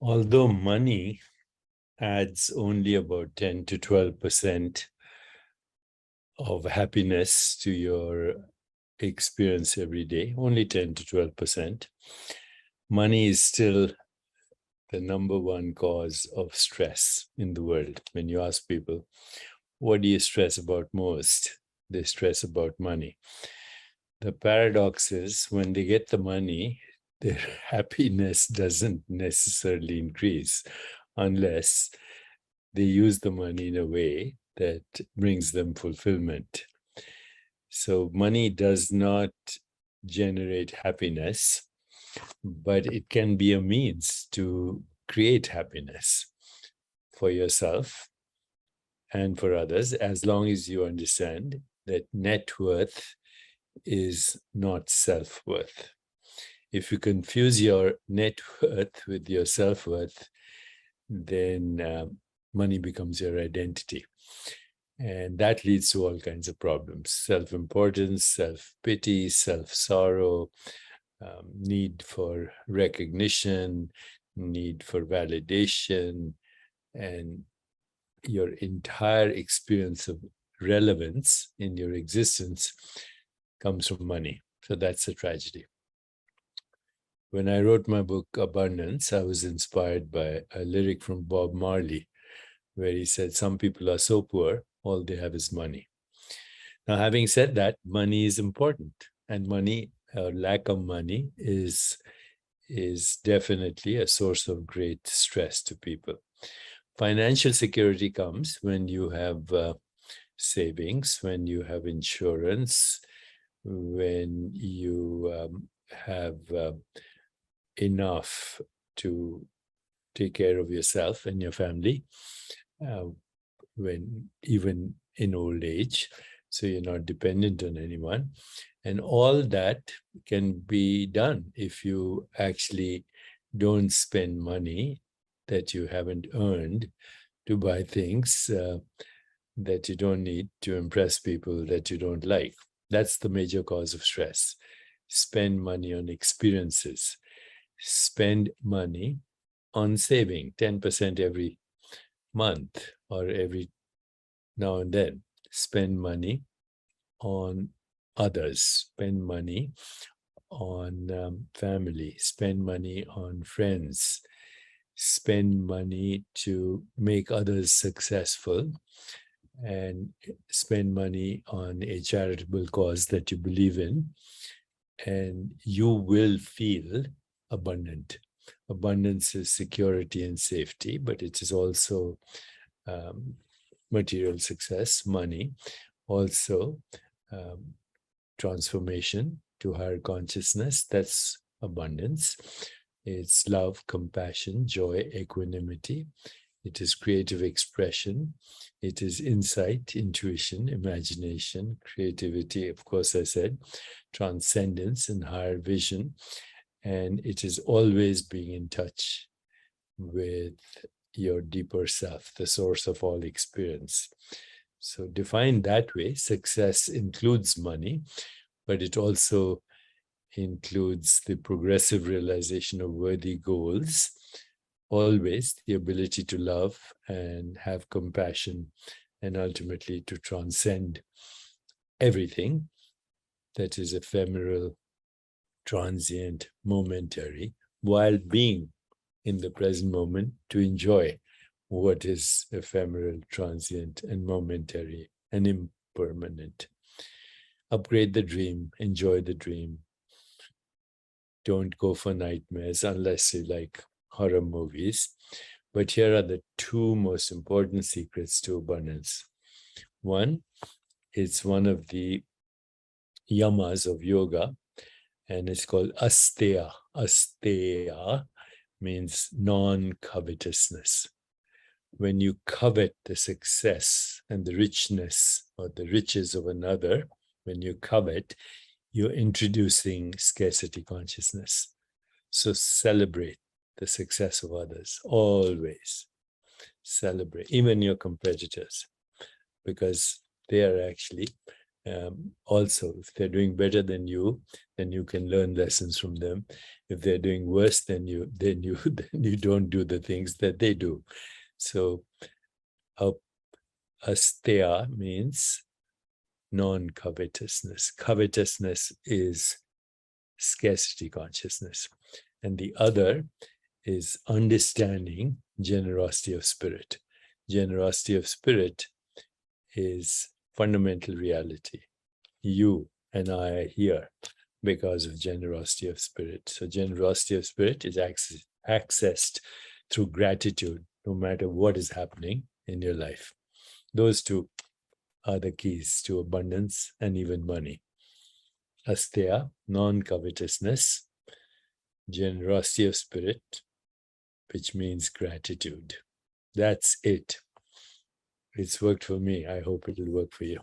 Although money adds only about 10 to 12% of happiness to your experience every day, only 10 to 12%, money is still the number one cause of stress in the world. When you ask people, what do you stress about most? They stress about money. The paradox is when they get the money, their happiness doesn't necessarily increase unless they use the money in a way that brings them fulfillment. So money does not generate happiness, but it can be a means to create happiness for yourself and for others, as long as you understand that net worth is not self-worth. If you confuse your net worth with your self-worth, then money becomes your identity. And that leads to all kinds of problems: self-importance, self-pity, self-sorrow, need for recognition, need for validation, and your entire experience of relevance in your existence comes from money. So that's a tragedy. When I wrote my book, Abundance, I was inspired by a lyric from Bob Marley, where he said, some people are so poor, all they have is money. Now, having said that, money is important, and money, or lack of money, is definitely a source of great stress to people. Financial security comes when you have savings, when you have insurance, when you have enough to take care of yourself and your family, when even in old age, so you're not dependent on anyone. And all that can be done if you actually don't spend money that you haven't earned to buy things that you don't need to impress people that you don't like. That's the major cause of stress. Spend money on experiences. Spend money on saving 10% every month or every now and then. Spend money on others. Spend money on family. Spend money on friends. Spend money to make others successful, and spend money on a charitable cause that you believe in, and you will feel abundant. Abundance is security and safety, but it is also material success, money, also transformation to higher consciousness. That's abundance. It's love, compassion, joy, equanimity. It is creative expression. It is insight, intuition, imagination, creativity, of course, I said, transcendence and higher vision. And it is always being in touch with your deeper self, the source of all experience. So defined that way, success includes money, but it also includes the progressive realization of worthy goals, always the ability to love and have compassion, and ultimately to transcend everything that is ephemeral, transient, momentary, while being in the present moment to enjoy what is ephemeral, transient, and momentary and impermanent. Upgrade the dream, enjoy the dream. Don't go for nightmares unless you like horror movies. But here are the two most important secrets to abundance. One, it's one of the yamas of yoga, and it's called Asteya. Asteya means non-covetousness. When you covet the success and the richness or the riches of another, when you covet, you're introducing scarcity consciousness. So celebrate the success of others, always celebrate, even your competitors, because they are actually Also, if they're doing better than you, then you can learn lessons from them. If they're doing worse than you, then you don't do the things that they do. So Asteya means non-covetousness. Covetousness is scarcity consciousness. And the other is understanding generosity of spirit. Generosity of spirit is fundamental reality. You and I are here because of generosity of spirit. So generosity of spirit is accessed through gratitude, no matter what is happening in your life. Those two are the keys to abundance and even money. Asteya, non-covetousness, generosity of spirit, which means gratitude. That's it. It's worked for me. I hope it'll work for you.